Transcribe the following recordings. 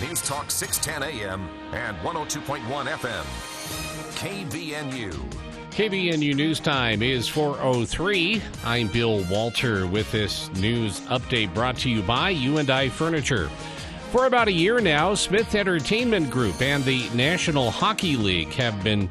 News Talk 610 AM and 102.1 FM. KBNU. KBNU News Time is 4:03. I'm Bill Walter with this news update brought to you by U&I Furniture. For about a year now, Smith Entertainment Group and the National Hockey League have been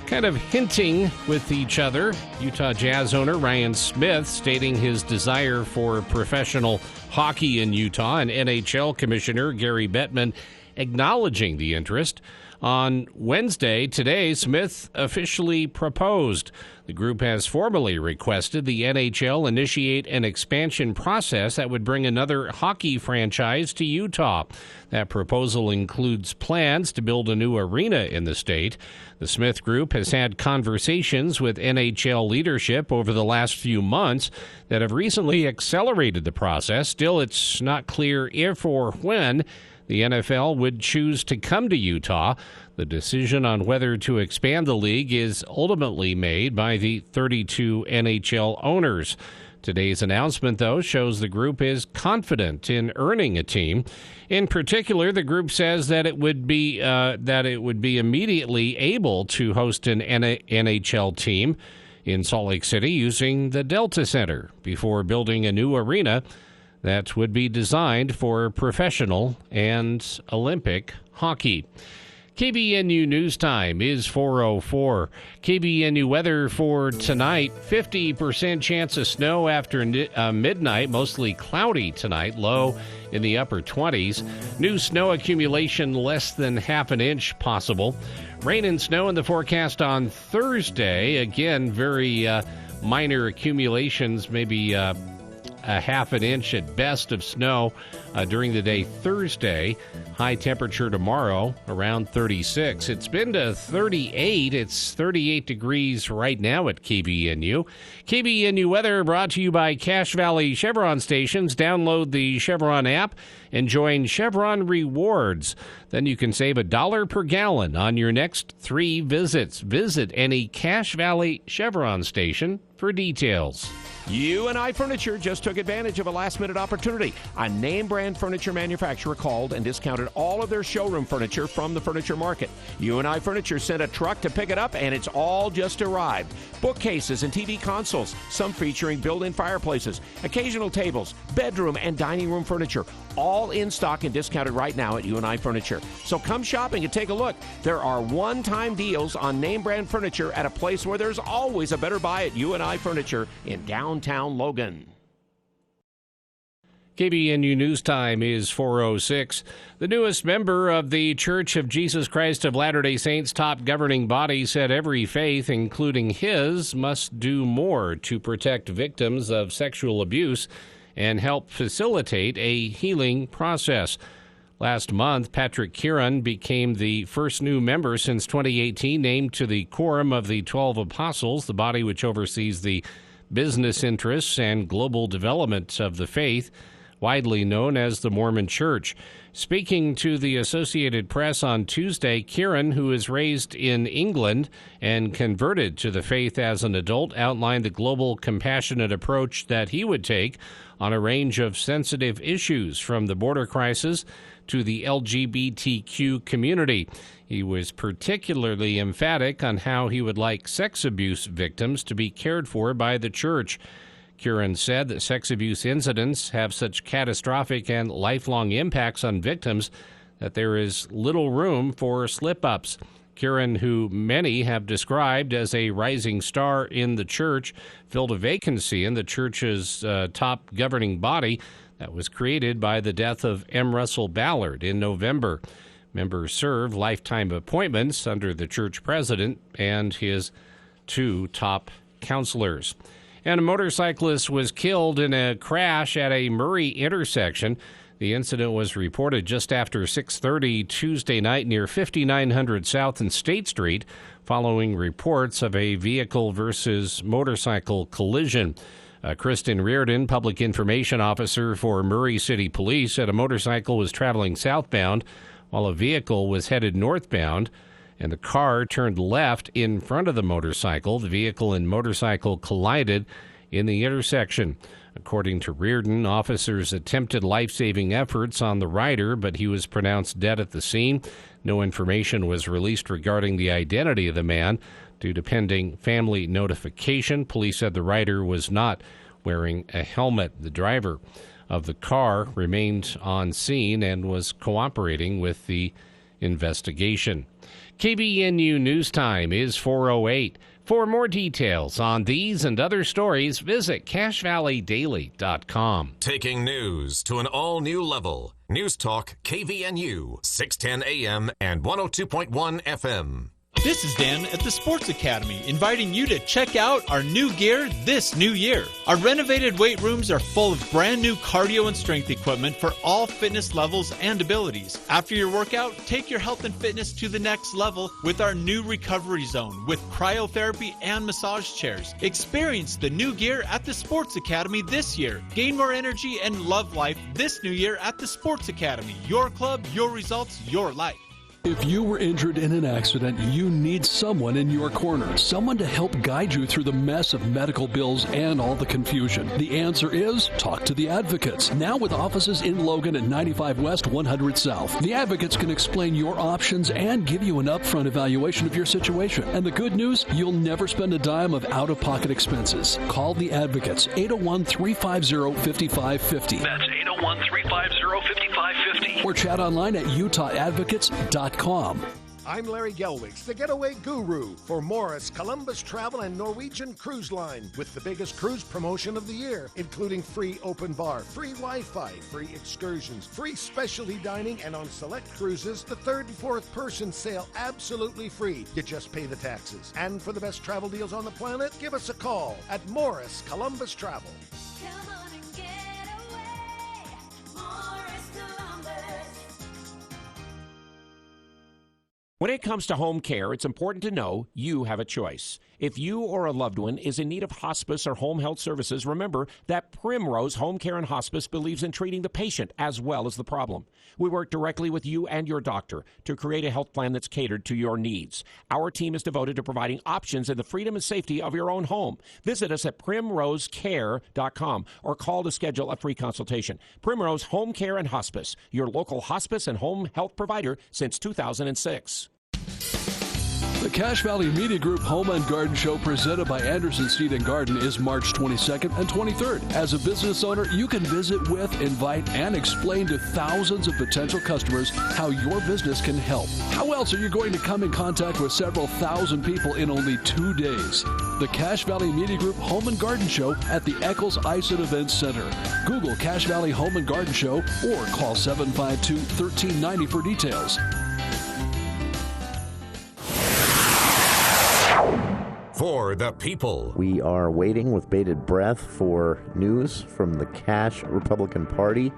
kind of hinting with each other. Utah Jazz owner Ryan Smith stating his desire for professional hockey in Utah, and NHL Commissioner Gary Bettman acknowledging the interest. On Wednesday, today, Smith officially proposed. The group has formally requested the NHL initiate an expansion process that would bring another hockey franchise to Utah. That proposal includes plans to build a new arena in the state. The Smith Group has had conversations with NHL leadership over the last few months that have recently accelerated the process. Still, it's not clear if or when the NFL would choose to come to Utah. The decision on whether to expand the league is ultimately made by the 32 NHL owners. Today's announcement, though, shows the group is confident in earning a team. In particular, the group says that it would be immediately able to host an NHL team in Salt Lake City using the Delta Center before building a new arena that would be designed for professional and Olympic hockey. KBNU News Time is 4:04. KBNU weather for tonight, 50% chance of snow after midnight, mostly cloudy tonight, low in the upper 20s. New snow accumulation less than half an inch possible. Rain and snow in the forecast on Thursday. Again, very minor accumulations, maybe a half an inch at best of snow during the day Thursday. High temperature tomorrow around 36. It's been to 38. It's 38 degrees right now at KBNU. KBNU weather brought to you by Cache Valley Chevron stations. Download the Chevron app and join Chevron Rewards. Then you can save $1 per gallon on your next 3 visits. Visit any Cache Valley Chevron station for details. U&I Furniture just took advantage of a last-minute opportunity. A name-brand furniture manufacturer called and discounted all of their showroom furniture from the furniture market. U&I Furniture sent a truck to pick it up, and it's all just arrived. Bookcases and TV consoles, some featuring built-in fireplaces, occasional tables, bedroom and dining room furniture, all in stock and discounted right now at U&I Furniture. So come shopping and take a look. There are one-time deals on name-brand furniture at a place where there's always a better buy at U&I Furniture in downtown Logan. KBNU News Time is 4:06. The newest member of the Church of Jesus Christ of Latter-day Saints' top governing body said every faith, including his, must do more to protect victims of sexual abuse and help facilitate a healing process. Last month, Patrick Kieran became the first new member since 2018 named to the Quorum of the 12 Apostles, the body which oversees the business interests and global development of the faith, widely known as the Mormon Church. Speaking to the Associated Press on Tuesday, Kieran, who is raised in England and converted to the faith as an adult, outlined the global compassionate approach that he would take on a range of sensitive issues, from the border crisis to the LGBTQ community. He was particularly emphatic on how he would like sex abuse victims to be cared for by the church. Kieran said that sex abuse incidents have such catastrophic and lifelong impacts on victims that there is little room for slip-ups. Kieran, who many have described as a rising star in the church, filled a vacancy in the church's top governing body that was created by the death of M. Russell Ballard in November. Members serve lifetime appointments under the church president and his 2 top counselors. And a motorcyclist was killed in a crash at a Murray intersection. The incident was reported just after 6:30 Tuesday night near 5900 South and State Street, following reports of a vehicle versus motorcycle collision. Kristen Reardon, public information officer for Murray City Police, said a motorcycle was traveling southbound while a vehicle was headed northbound, and the car turned left in front of the motorcycle. The vehicle and motorcycle collided in the intersection. According to Reardon, officers attempted life-saving efforts on the rider, but he was pronounced dead at the scene. No information was released regarding the identity of the man. Due to pending family notification, police said the rider was not wearing a helmet. The driver of the car remained on scene and was cooperating with the investigation. KBNU News Time is 4:08. For more details on these and other stories, visit CashValleyDaily.com. Taking news to an all-new level. News Talk KVNU, 610 AM and 102.1 FM. This is Dan at the Sports Academy, inviting you to check out our new gear this new year. Our renovated weight rooms are full of brand new cardio and strength equipment for all fitness levels and abilities. After your workout, take your health and fitness to the next level with our new recovery zone with cryotherapy and massage chairs. Experience the new gear at the Sports Academy this year. Gain more energy and love life this new year at the Sports Academy. Your club, your results, your life. If you were injured in an accident, you need someone in your corner, someone to help guide you through the mess of medical bills and all the confusion. The answer is talk to the Advocates. Now with offices in Logan at 95 West, 100 South. The Advocates can explain your options and give you an upfront evaluation of your situation. And the good news, you'll never spend a dime of out-of-pocket expenses. Call the Advocates, 801-350-5550. That's 801-350-5550. Or chat online at utahadvocates.com. I'm Larry Gelwigs, the getaway guru for Morris, Columbus Travel and Norwegian Cruise Line, with the biggest cruise promotion of the year, including free open bar, free Wi-Fi, free excursions, free specialty dining, and on select cruises, the third and fourth person sail absolutely free. You just pay the taxes. And for the best travel deals on the planet, give us a call at Morris, Columbus Travel. Come on and get away, Morris, Columbus. When it comes to home care, it's important to know you have a choice. If you or a loved one is in need of hospice or home health services, remember that Primrose Home Care and Hospice believes in treating the patient as well as the problem. We work directly with you and your doctor to create a health plan that's catered to your needs. Our team is devoted to providing options in the freedom and safety of your own home. Visit us at primrosecare.com or call to schedule a free consultation. Primrose Home Care and Hospice, your local hospice and home health provider since 2006. The Cache Valley Media Group Home and Garden Show presented by Anderson Seed and Garden is March 22nd and 23rd. As a business owner, you can visit with, invite, and explain to thousands of potential customers how your business can help. How else are you going to come in contact with several thousand people in only 2 days? The Cache Valley Media Group Home and Garden Show at the Eccles Ison Events Center. Google Cache Valley Home and Garden Show or call 752-1390 for details. For the people. We are waiting with bated breath for news from the Cache Republican Party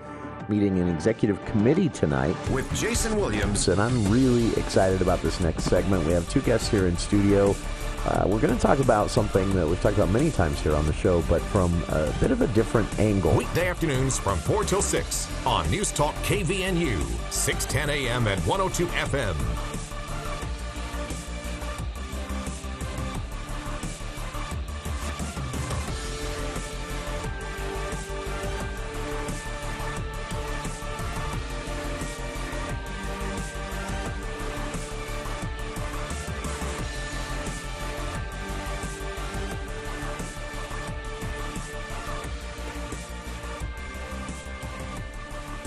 meeting an executive committee tonight. With Jason Williams. And I'm really excited about this next segment. We have two guests here in studio. We're going to talk about something that we've talked about many times here on the show, but from a bit of a different angle. Weekday afternoons from 4 till 6 on News Talk KVNU, 610 AM and 102 FM.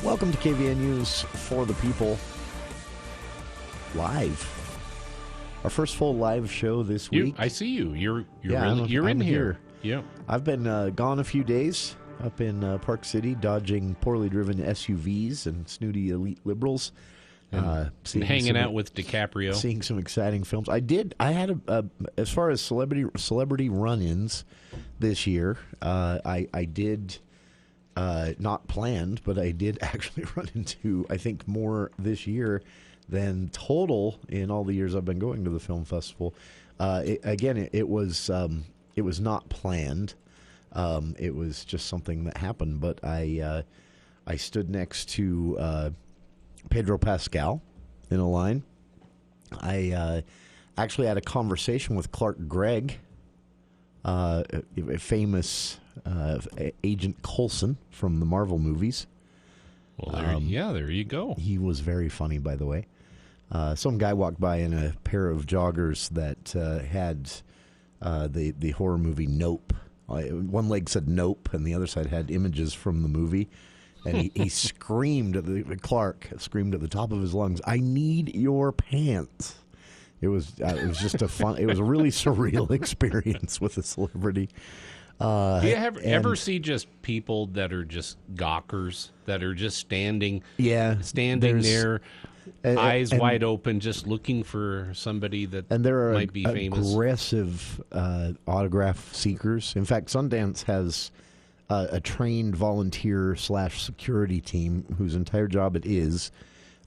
Welcome to KVNU's For the People live. Our first full live show this week. I see you. You're I'm in here. Yeah. I've been gone a few days up in Park City, dodging poorly driven SUVs and snooty elite liberals. Hanging out with DiCaprio. Seeing some exciting films. I had as far as celebrity run-ins this year, I did... not planned, but I did actually run into, I think, more this year than total in all the years I've been going to the film festival. It was not planned. It was just something that happened. But I stood next to Pedro Pascal in a line. I actually had a conversation with Clark Gregg famous Agent Coulson from the Marvel movies. Well, there you go. He was very funny, by the way. Some guy walked by in a pair of joggers that had the horror movie Nope. One leg said Nope, and the other side had images from the movie. And he screamed Clark screamed at the top of his lungs, "I need your pants." It was just a fun. It was a really surreal experience with a celebrity. Do you ever see just people that are just gawkers, that are just standing there, eyes wide open, just looking for somebody that might be famous? Aggressive autograph seekers. In fact, Sundance has a trained volunteer / security team whose entire job it is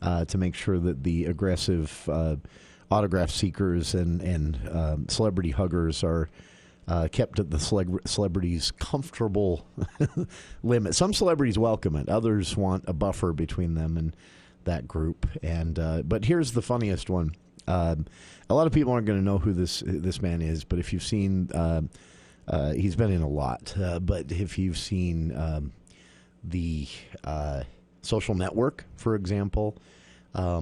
to make sure that the aggressive autograph seekers and celebrity huggers are kept at the celebrities' comfortable limit. Some celebrities welcome it. Others want a buffer between them and that group. And but here's the funniest one. A lot of people aren't going to know who this man is, but if you've seen, he's been in a lot. But if you've seen the Social Network, for example,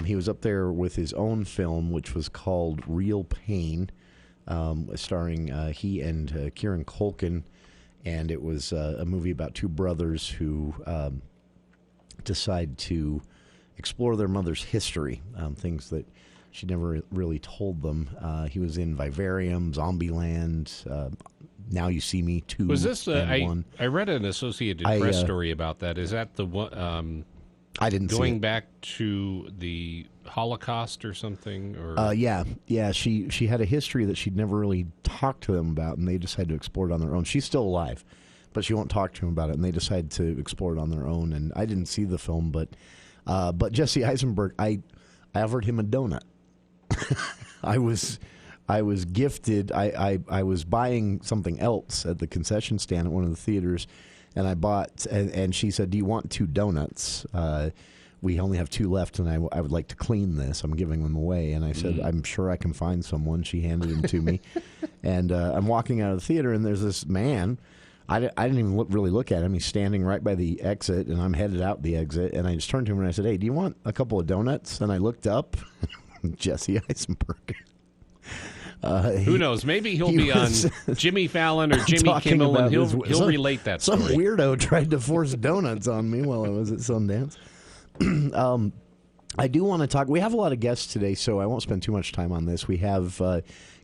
he was up there with his own film, which was called Real Pain. Starring he and Kieran Culkin, and it was a movie about two brothers who decide to explore their mother's history, things that she never really told them. He was in Vivarium, Zombieland, Now You See Me 2. Was this one. I read an Associated Press story about that. Is that the one? I didn't going see it. back to the Holocaust or something? Or yeah. She had a history that she'd never really talked to them about, and they decided to explore it on their own. She's still alive, but she won't talk to him about it, and they decided to explore it on their own. And I didn't see the film, but Jesse Eisenberg, I offered him a donut. I was gifted. I was buying something else at the concession stand at one of the theaters. And I bought, and she said, "Do you want 2 donuts? We only have 2 left, and I would like to clean this. I'm giving them away." And I said, "I'm sure I can find someone." She handed them to me. And I'm walking out of the theater, and there's this man. I didn't even really look at him. He's standing right by the exit, and I'm headed out the exit. And I just turned to him, and I said, "Hey, do you want a couple of donuts?" And I looked up, Jesse Eisenberg. Who knows? Maybe he'll be on Jimmy Fallon or Jimmy Kimmel, and he'll relate that story. Some weirdo tried to force donuts on me while I was at Sundance. I do want to talk. We have a lot of guests today, so I won't spend too much time on this. We have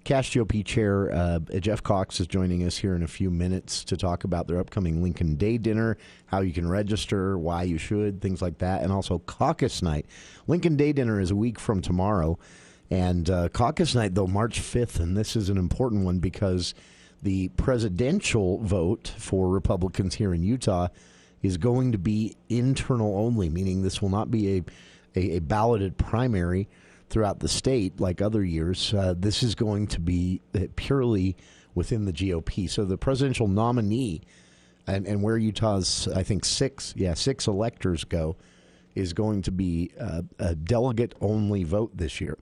Cass GOP Chair Geoff Cox is joining us here in a few minutes to talk about their upcoming Lincoln Day dinner, how you can register, why you should, things like that, and also caucus night. Lincoln Day dinner is a week from tomorrow. And caucus night, though, March 5th, and this is an important one because the presidential vote for Republicans here in Utah is going to be internal only, meaning this will not be a balloted primary throughout the state like other years. This is going to be purely within the GOP. So the presidential nominee, and where Utah's, I think, 6 electors go, is going to be a delegate-only vote this year.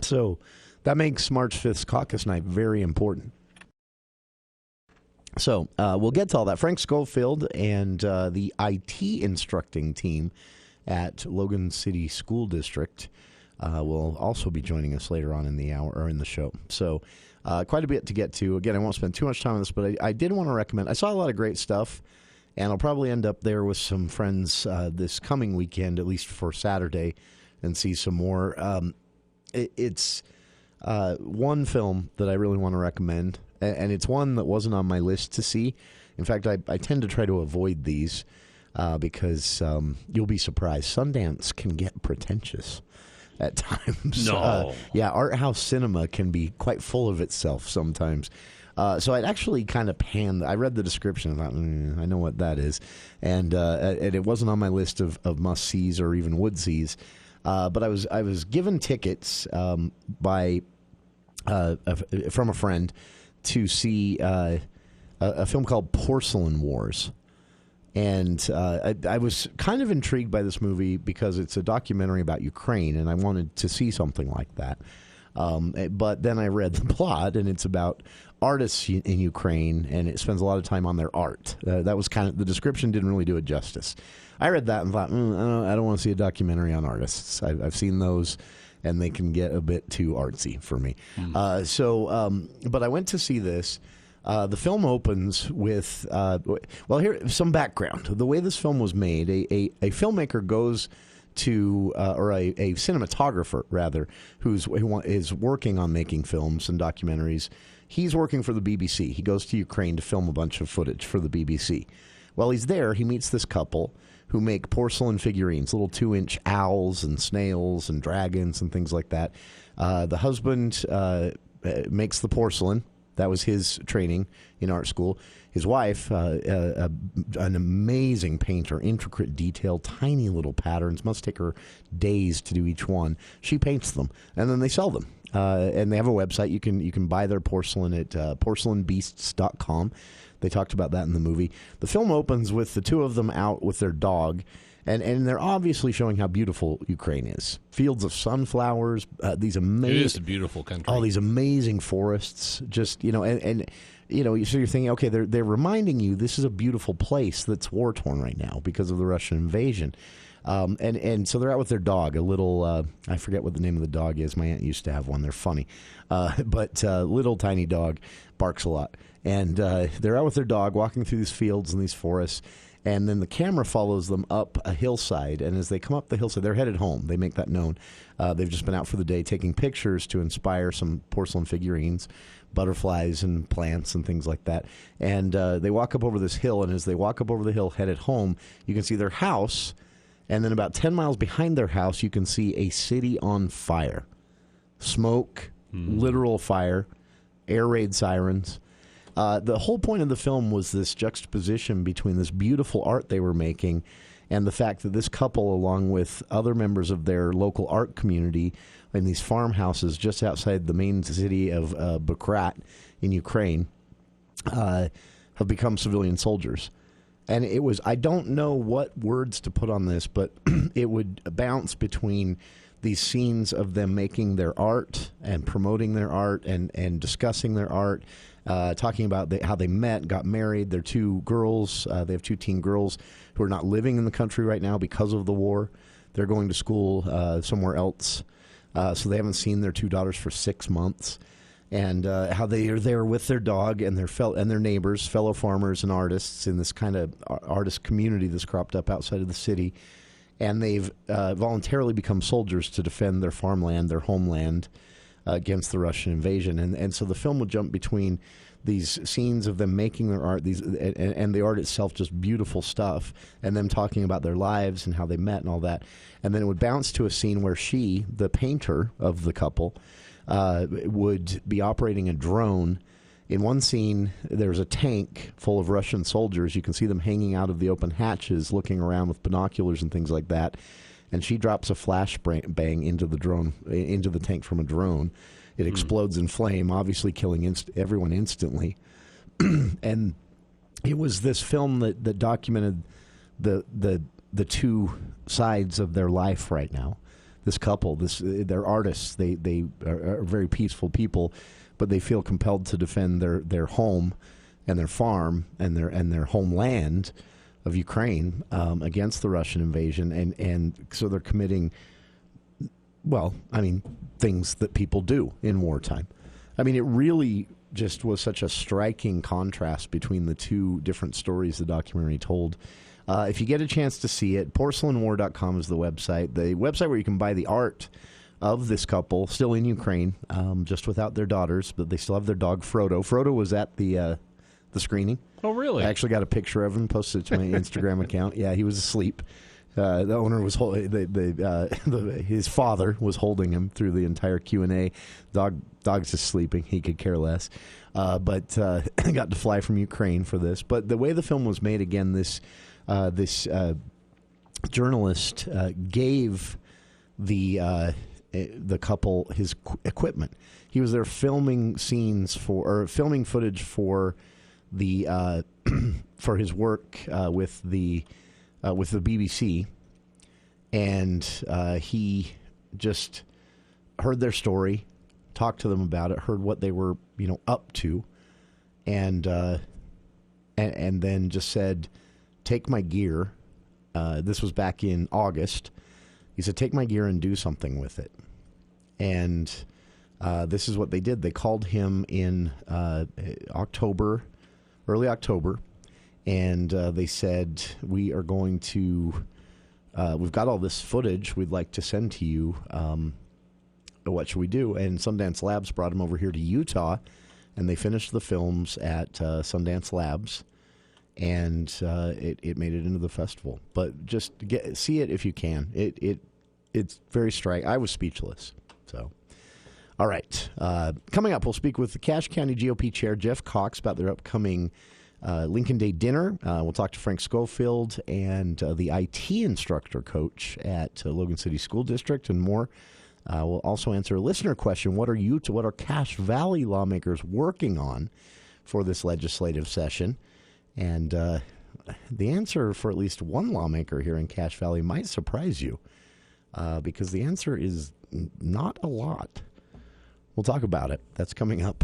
So that makes March 5th's caucus night very important. So we'll get to all that. Frank Schofield and the IT instructing team at Logan City School District will also be joining us later on in the hour or in the show. So quite a bit to get to. Again, I won't spend too much time on this, but I did want to recommend. I saw a lot of great stuff. And I'll probably end up there with some friends this coming weekend, at least for Saturday, and see some more. It's one film that I really want to recommend, and it's one that wasn't on my list to see. In fact, I tend to try to avoid these because you'll be surprised. Sundance can get pretentious at times. No. Art house cinema can be quite full of itself sometimes. So I'd actually kind of panned. I read the description and thought, I know what that is. And it wasn't on my list of must-sees or even would-sees. But I was given tickets from a friend to see a film called Porcelain Wars. And I was kind of intrigued by this movie because it's a documentary about Ukraine, and I wanted to see something like that. But then I read the plot, and it's about artists in Ukraine, and it spends a lot of time on their art. That was kind of, the description didn't really do it justice. I read that and thought, I don't want to see a documentary on artists. I've seen those, and they can get a bit too artsy for me. But I went to see this. The film opens with, here's some background. The way this film was made, a filmmaker goes to, or a cinematographer, rather, who is working on making films and documentaries. He's working for the BBC. He goes to Ukraine to film a bunch of footage for the BBC. While he's there, he meets this couple who make porcelain figurines, little 2-inch owls and snails and dragons and things like that. The husband makes the porcelain. That was his training in art school. His wife, an amazing painter, intricate detail, tiny little patterns. Must take her days to do each one. She paints them, and then they sell them. And they have a website. You can buy their porcelain at porcelainbeasts.com. They talked about that in the movie. The film opens with the two of them out with their dog, and they're obviously showing how beautiful Ukraine is. Fields of sunflowers, these amazing... It is a beautiful country. All these amazing forests, just, and so you're thinking, okay, they're reminding you this is a beautiful place that's war-torn right now because of the Russian invasion. And so they're out with their dog, a little, I forget what the name of the dog is. My aunt used to have one. They're funny. But little tiny dog, barks a lot. And they're out with their dog walking through these fields and these forests. And then the camera follows them up a hillside. And as they come up the hillside, they're headed home. They make that known. They've just been out for the day taking pictures to inspire some porcelain figurines, butterflies and plants and things like that. And they walk up over this hill. And as they walk up over the hill headed home, you can see their house. And then about 10 miles behind their house, you can see a city on fire. Smoke, literal fire, air raid sirens. The whole point of the film was this juxtaposition between this beautiful art they were making and the fact that this couple, along with other members of their local art community in these farmhouses just outside the main city of Bukhrat in Ukraine, have become civilian soldiers. And it was, I don't know what words to put on this, but it would bounce between these scenes of them making their art and promoting their art and discussing their art, talking about how they met, got married. They're two girls. They have two teen girls who are not living in the country right now because of the war. They're going to school somewhere else. So they haven't seen their two daughters for 6 months. And how they are there with their dog and their neighbors, fellow farmers and artists in this kind of artist community that's cropped up outside of the city. And they've voluntarily become soldiers to defend their farmland, their homeland, against the Russian invasion. And so the film would jump between these scenes of them making their art, and the art itself, just beautiful stuff, and them talking about their lives and how they met and all that. And then it would bounce to a scene where she, the painter of the couple, would be operating a drone. In one scene, there's a tank full of Russian soldiers. You can see them hanging out of the open hatches, looking around with binoculars and things like that. And she drops a flashbang into the drone, into the tank from a drone. It explodes in flame, obviously killing everyone instantly. And it was this film that documented the two sides of their life right now. This couple, they're artists. They are very peaceful people, but they feel compelled to defend their home and their farm and their homeland of Ukraine against the Russian invasion, and so they're committing, things that people do in wartime. I mean, it really just was such a striking contrast between the two different stories the documentary told. If you get a chance to see it, porcelainwar.com is the website where you can buy the art of this couple, still in Ukraine, just without their daughters, but they still have their dog, Frodo. Frodo was at the screening. Oh, really? I actually got a picture of him, posted it to my Instagram account. Yeah, he was asleep. The owner was his father was holding him through the entire Q&A. Dog's just sleeping. He could care less. But got to fly from Ukraine for this. But the way the film was made, again, this journalist gave the couple his equipment. He was there filming filming footage for the for his work with the BBC, and he just heard their story, talked to them about it, heard what they were, up to, and then just said, take my gear. This was back in August. He said, take my gear and do something with it. And this is what they did. They called him in early October, and they said, we are going to, we've got all this footage we'd like to send to you. What should we do? And Sundance Labs brought him over here to Utah, and they finished the films at Sundance Labs, and it made it into the festival. But just see it if you can. It's very striking. I was speechless. So, all right. Coming up, we'll speak with the Cache County GOP Chair, Geoff Cox, about their upcoming Lincoln Day dinner. We'll talk to Frank Schofield and the IT instructor coach at Logan City School District and more. We'll also answer a listener question. What are Cache Valley lawmakers working on for this legislative session? And the answer for at least one lawmaker here in Cache Valley might surprise you, because the answer is not a lot. We'll talk about it. That's coming up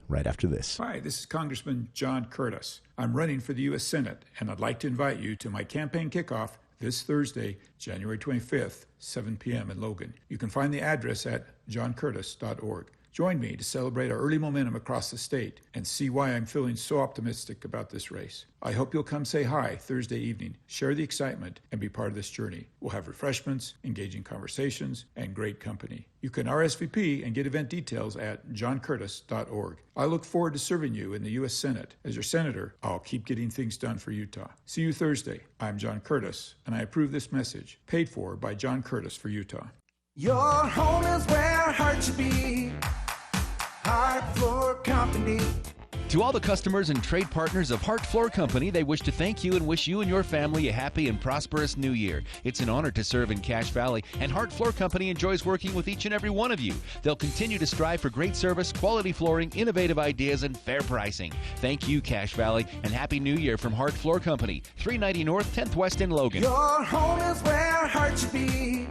right after this. Hi, this is Congressman John Curtis. I'm running for the U.S. Senate, and I'd like to invite you to my campaign kickoff this Thursday, January 25th, 7 p.m. in Logan. You can find the address at johncurtis.org. Join me to celebrate our early momentum across the state and see why I'm feeling so optimistic about this race. I hope you'll come say hi Thursday evening, share the excitement, and be part of this journey. We'll have refreshments, engaging conversations, and great company. You can RSVP and get event details at johncurtis.org. I look forward to serving you in the U.S. Senate. As your senator, I'll keep getting things done for Utah. See you Thursday. I'm John Curtis, and I approve this message, paid for by John Curtis for Utah. Your home is where heart should be. Heart Floor Company. To all the customers and trade partners of Hart Floor Company, they wish to thank you and wish you and your family a happy and prosperous new year. It's an honor to serve in Cache Valley, and Hart Floor Company enjoys working with each and every one of you. They'll continue to strive for great service, quality flooring, innovative ideas, and fair pricing. Thank you, Cache Valley, and Happy New Year from Hart Floor Company, 390 North, 10th West in Logan. Your home is where heart should be.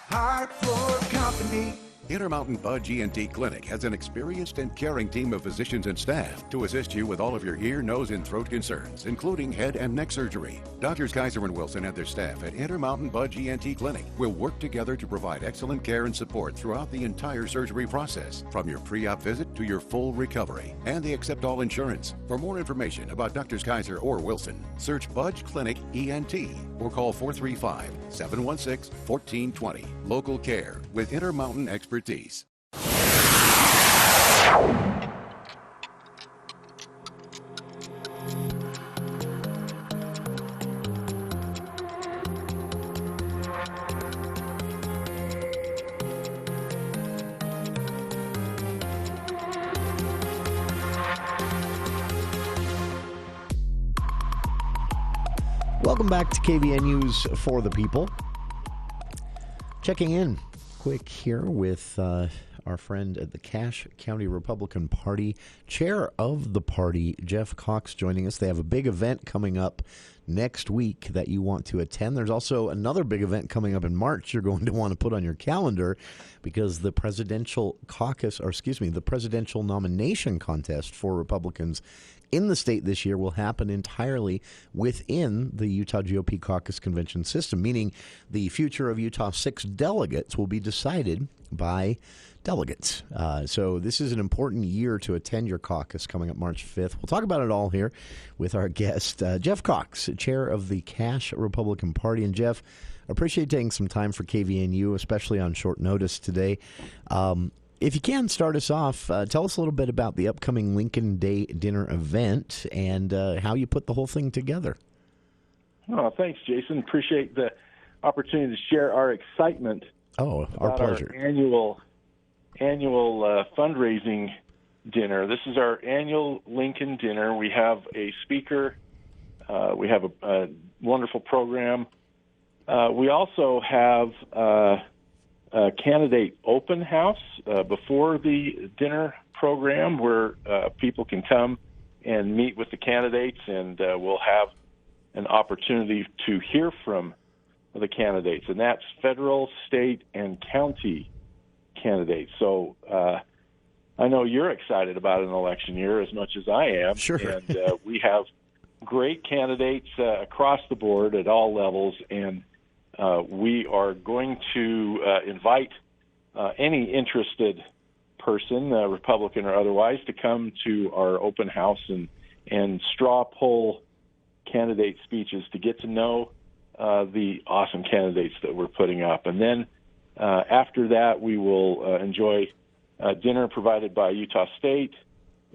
Hart Floor Company. Intermountain Budge ENT Clinic has an experienced and caring team of physicians and staff to assist you with all of your ear, nose, and throat concerns, including head and neck surgery. Doctors Kaiser and Wilson and their staff at Intermountain Budge ENT Clinic will work together to provide excellent care and support throughout the entire surgery process, from your pre-op visit to your full recovery. And they accept all insurance. For more information about Doctors Kaiser or Wilson, search Budge Clinic ENT or call 435-716-1420. Local care with Intermountain expertise. Welcome back to KVN News for the People. Checking in quick here with our friend at the Cache County Republican Party, chair of the party, Geoff Cox, joining us. They have a big event coming up next week that you want to attend. There's also another big event coming up in March you're going to want to put on your calendar, because the presidential the presidential nomination contest for Republicans in the state this year will happen entirely within the Utah GOP caucus convention system, meaning the future of Utah's 6 delegates will be decided by delegates. So this is an important year to attend your caucus coming up March 5th. We'll talk about it all here with our guest, Geoff Cox, chair of the Cache Republican Party. And Geoff, appreciate taking some time for KVNU, especially on short notice today. If you can, start us off, tell us a little bit about the upcoming Lincoln Day dinner event and how you put the whole thing together. Oh, thanks, Jason. Appreciate the opportunity to share our excitement. Oh, our pleasure. Our annual fundraising dinner. This is our annual Lincoln dinner. We have a speaker. We have a wonderful program. We also have a candidate open house before the dinner program, where people can come and meet with the candidates, and we'll have an opportunity to hear from the candidates, and that's federal, state, and county candidates. So I know you're excited about an election year as much as I am. Sure. And we have great candidates across the board at all levels, and we are going to invite any interested person, Republican or otherwise, to come to our open house and straw poll candidate speeches to get to know the awesome candidates that we're putting up. And then after that, we will enjoy dinner provided by Utah State,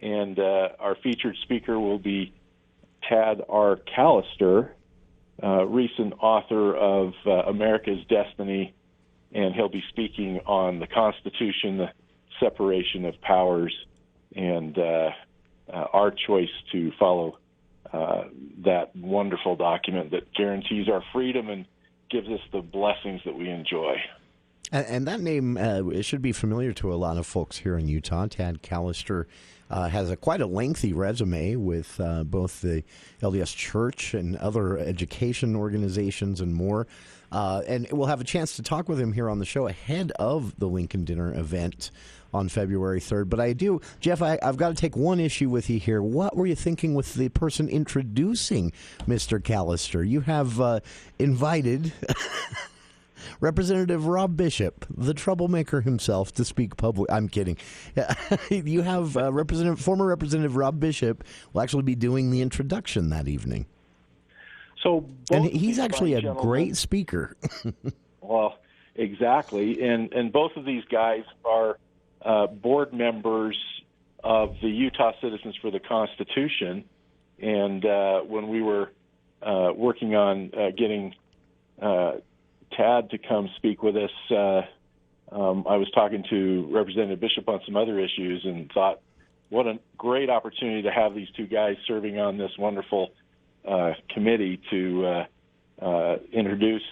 and our featured speaker will be Tad R. Callister, recent author of America's Destiny, and he'll be speaking on the Constitution, the separation of powers, and our choice to follow that wonderful document that guarantees our freedom and gives us the blessings that we enjoy. And that name it should be familiar to a lot of folks here in Utah. Tad Callister has quite a lengthy resume with both the LDS Church and other education organizations and more. And we'll have a chance to talk with him here on the show ahead of the Lincoln Dinner event on February 3rd. But I do, Geoff, I've got to take one issue with you here. What were you thinking with the person introducing Mr. Callister? You have invited Representative Rob Bishop, the troublemaker himself, to speak public. I'm kidding. You have former Representative Rob Bishop will actually be doing the introduction that evening. So, and he's actually a great speaker. Well, exactly, and both of these guys are board members of the Utah Citizens for the Constitution, and when we were working on getting Tad to come speak with us, I was talking to Representative Bishop on some other issues and thought, what a great opportunity to have these two guys serving on this wonderful committee to introduce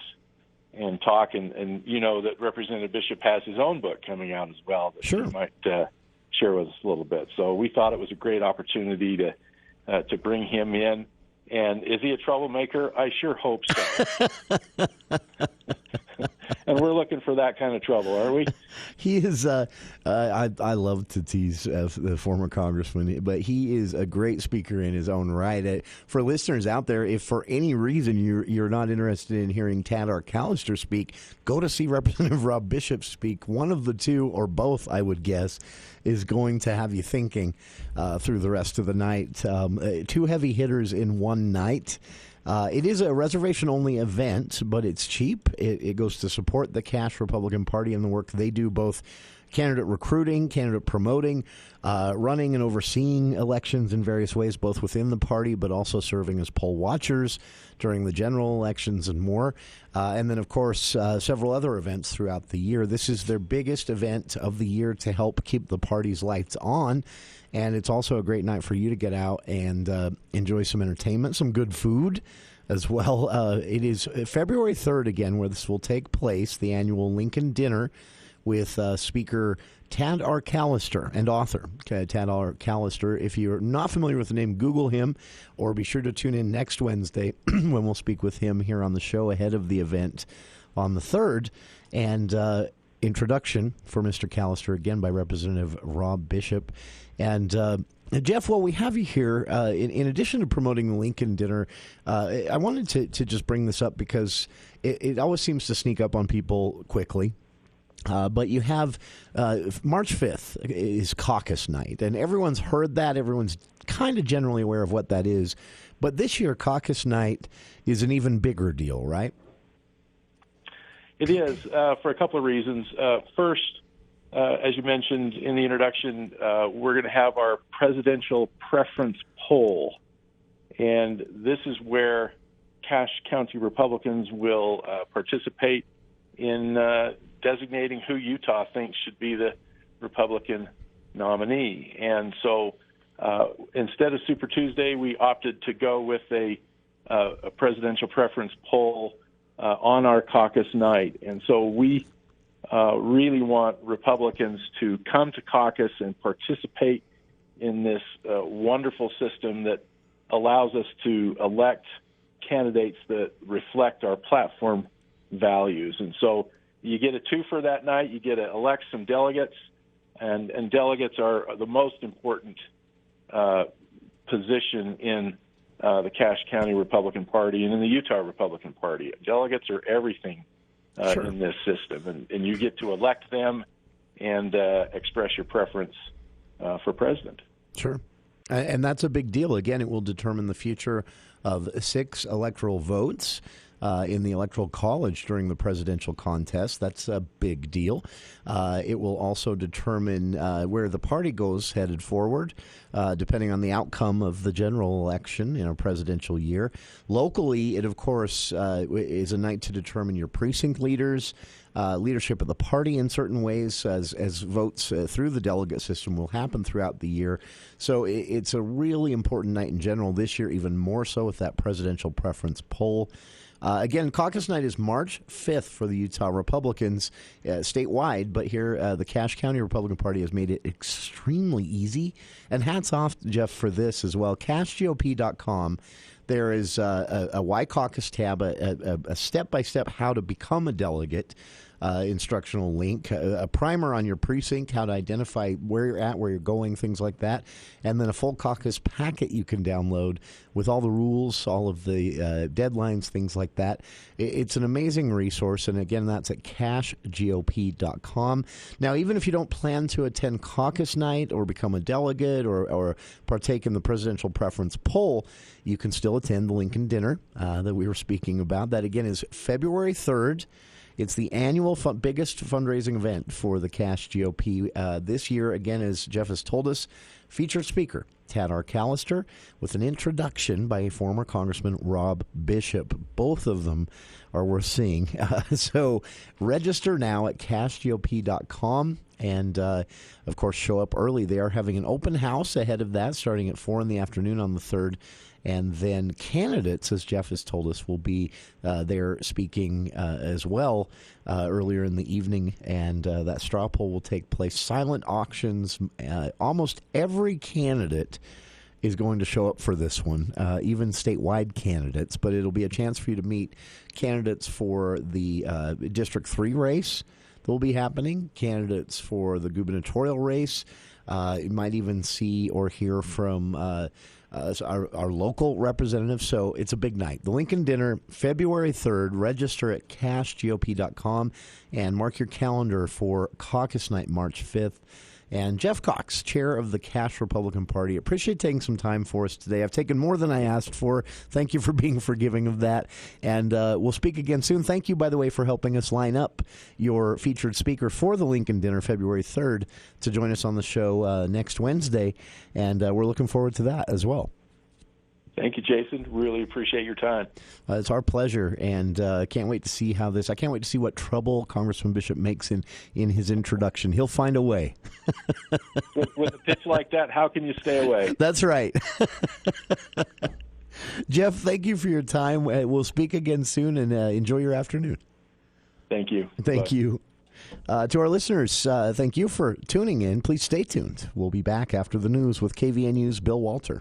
and talk. And you know that Representative Bishop has his own book coming out as well that he might share with us a little bit. So we thought it was a great opportunity to bring him in. And is he a troublemaker? I sure hope so. And we're looking for that kind of trouble, are we? He is. I love to tease the former congressman, but he is a great speaker in his own right. For listeners out there, if for any reason you're not interested in hearing Tad R. Callister speak, go to see Representative Rob Bishop speak. One of the two, or both, I would guess, is going to have you thinking through the rest of the night. Two heavy hitters in one night. It is a reservation-only event, but it's cheap. It goes to support the Cash Republican Party and the work they do, both candidate recruiting, candidate promoting, running and overseeing elections in various ways, both within the party, but also serving as poll watchers during the general elections and more. And then, of course, several other events throughout the year. This is their biggest event of the year to help keep the party's lights on. And it's also a great night for you to get out and enjoy some entertainment, some good food as well. It is February 3rd again where this will take place, the annual Lincoln Dinner with Speaker Tad R. Callister and author Tad R. Callister. If you're not familiar with the name, Google him, or be sure to tune in next Wednesday when we'll speak with him here on the show ahead of the event on the 3rd. And introduction for Mr. Callister again by Representative Rob Bishop. And Geoff, while we have you here, in addition to promoting the Lincoln Dinner, I wanted to just bring this up because it always seems to sneak up on people quickly. But you have March 5th is caucus night, and everyone's heard that. Everyone's kind of generally aware of what that is. But this year, caucus night is an even bigger deal, right? It is, for a couple of reasons. First, as you mentioned in the introduction, we're going to have our presidential preference poll. And this is where Cache County Republicans will participate in designating who Utah thinks should be the Republican nominee. And so instead of Super Tuesday, we opted to go with a presidential preference poll on our caucus night. And so we really want Republicans to come to caucus and participate in this wonderful system that allows us to elect candidates that reflect our platform values. And so you get a twofer that night. You get to elect some delegates, and delegates are the most important position in the Cache County Republican Party and in the Utah Republican Party. Delegates are everything in this system, and you get to elect them and express your preference for president. Sure. And that's a big deal. Again, it will determine the future of 6 electoral votes in the Electoral College during the presidential contest. That's a big deal. It will also determine where the party goes headed forward, depending on the outcome of the general election in a presidential year. Locally, it, of course, is a night to determine your precinct leaders, leadership of the party in certain ways, as votes through the delegate system will happen throughout the year. So it's a really important night in general this year, even more so with that presidential preference poll. Again, caucus night is March 5th for the Utah Republicans statewide, but here the Cache County Republican Party has made it extremely easy. And hats off, Geoff, for this as well. CacheGOP.com. There is a Y Caucus tab, a step-by-step how to become a delegate instructional link, a primer on your precinct, how to identify where you're at, where you're going, things like that, and then a full caucus packet you can download with all the rules, all of the deadlines, things like that. It's an amazing resource, and again, that's at CacheGOP.com. Now, even if you don't plan to attend caucus night or become a delegate or partake in the presidential preference poll, you can still attend the Lincoln Dinner that we were speaking about. That, again, is February 3rd. It's the annual biggest fundraising event for the Cache GOP. This year, again, as Geoff has told us, featured speaker Tad Arcallister with an introduction by former Congressman Rob Bishop. Both of them are worth seeing. So register now at CacheGOP.com. And, of course, show up early. They are having an open house ahead of that, starting at 4 in the afternoon on the 3rd. And then candidates, as Geoff has told us, will be there speaking as well earlier in the evening. And that straw poll will take place. Silent auctions. Almost every candidate is going to show up for this one, even statewide candidates. But it'll be a chance for you to meet candidates for the District 3 race that will be happening, candidates for the gubernatorial race. You might even see or hear from our local representatives. So it's a big night. The Lincoln Dinner, February 3rd. Register at CacheGOP.com and mark your calendar for caucus night, March 5th. And Geoff Cox, chair of the Cache Republican Party, appreciate taking some time for us today. I've taken more than I asked for. Thank you for being forgiving of that. And we'll speak again soon. Thank you, by the way, for helping us line up your featured speaker for the Lincoln Dinner, February 3rd, to join us on the show next Wednesday. And we're looking forward to that as well. Thank you, Jason. Really appreciate your time. It's our pleasure, and can't wait to see how this. I can't wait to see what trouble Congressman Bishop makes in his introduction. He'll find a way. With a pitch like that, how can you stay away? That's right. Geoff, thank you for your time. We'll speak again soon, and enjoy your afternoon. Thank you. Thank you. To our listeners, thank you for tuning in. Please stay tuned. We'll be back after the news with KVNU's Bill Walter.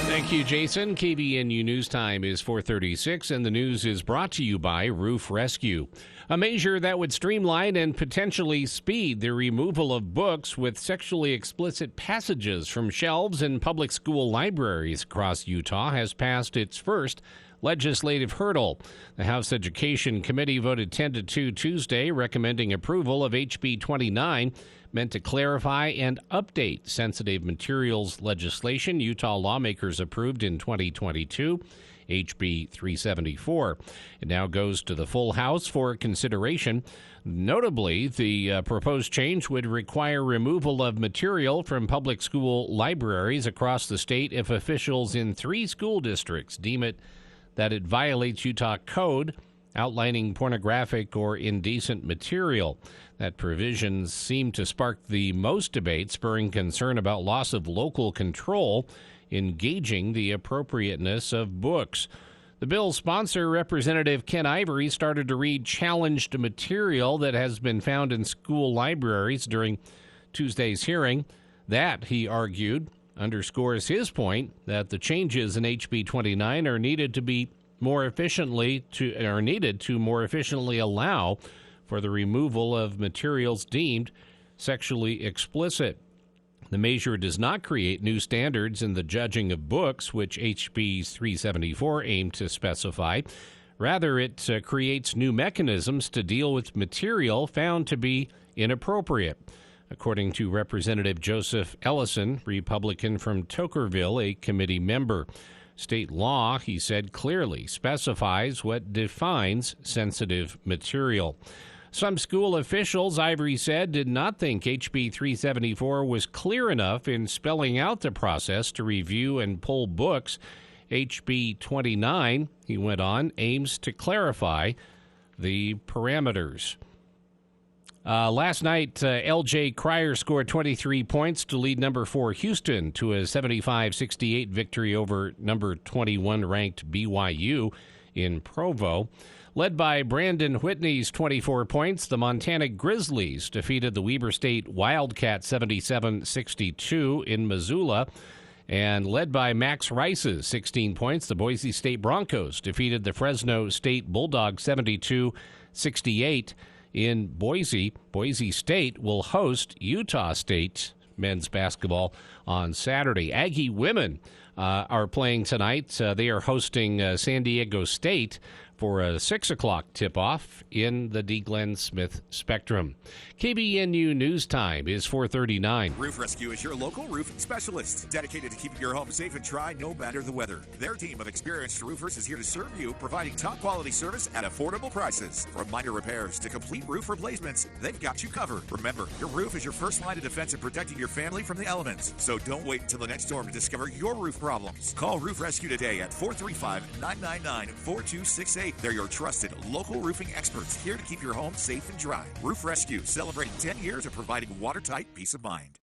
Thank you, Jason. KVNU News Time is 4:36, and the news is brought to you by Roof Rescue, a measure that would streamline and potentially speed the removal of books with sexually explicit passages from shelves in public school libraries across Utah has passed its first legislative hurdle. The House Education Committee voted 10-2 Tuesday, recommending approval of HB 29, meant to clarify and update sensitive materials legislation Utah lawmakers approved in 2022, HB 374. It now goes to the full House for consideration. Notably, the proposed change would require removal of material from public school libraries across the state if officials in 3 school districts deem it that it violates Utah code outlining pornographic or indecent material. That provisions seem to spark the most debate, spurring concern about loss of local control in gauging the appropriateness of books. The bill's sponsor, Representative Ken Ivory, started to read challenged material that has been found in school libraries during Tuesday's hearing. That, he argued, underscores his point that the changes in HB 29 are needed to be more efficiently needed to more efficiently allow for the removal of materials deemed sexually explicit. The measure does not create new standards in the judging of books, which HB 374 aimed to specify. Rather, it creates new mechanisms to deal with material found to be inappropriate. According to Representative Joseph Ellison, Republican from Tokerville, a committee member. State law, he said, clearly specifies what defines sensitive material. Some school officials, Ivory said, did not think HB 374 was clear enough in spelling out the process to review and pull books. HB 29, he went on, aims to clarify the parameters. Last night, L.J. Cryer scored 23 points to lead number 4 Houston to a 75-68 victory over number 21 ranked BYU in Provo. Led by Brandon Whitney's 24 points, the Montana Grizzlies defeated the Weber State Wildcats 77-62 in Missoula. And led by Max Rice's 16 points, the Boise State Broncos defeated the Fresno State Bulldogs 72-68 in Boise. Boise State will host Utah State men's basketball on Saturday. Aggie women are playing tonight. They are hosting San Diego State for a 6 o'clock tip-off in the D. Glenn Smith Spectrum. KBNU News Time is 4:39. Roof Rescue is your local roof specialist, dedicated to keeping your home safe and dry no matter the weather. Their team of experienced roofers is here to serve you, providing top-quality service at affordable prices. From minor repairs to complete roof replacements, they've got you covered. Remember, your roof is your first line of defense in protecting your family from the elements. So don't wait until the next storm to discover your roof problems. Call Roof Rescue today at 435-999-4268. They're your trusted local roofing experts, here to keep your home safe and dry. Roof Rescue, celebrating 10 years of providing watertight peace of mind.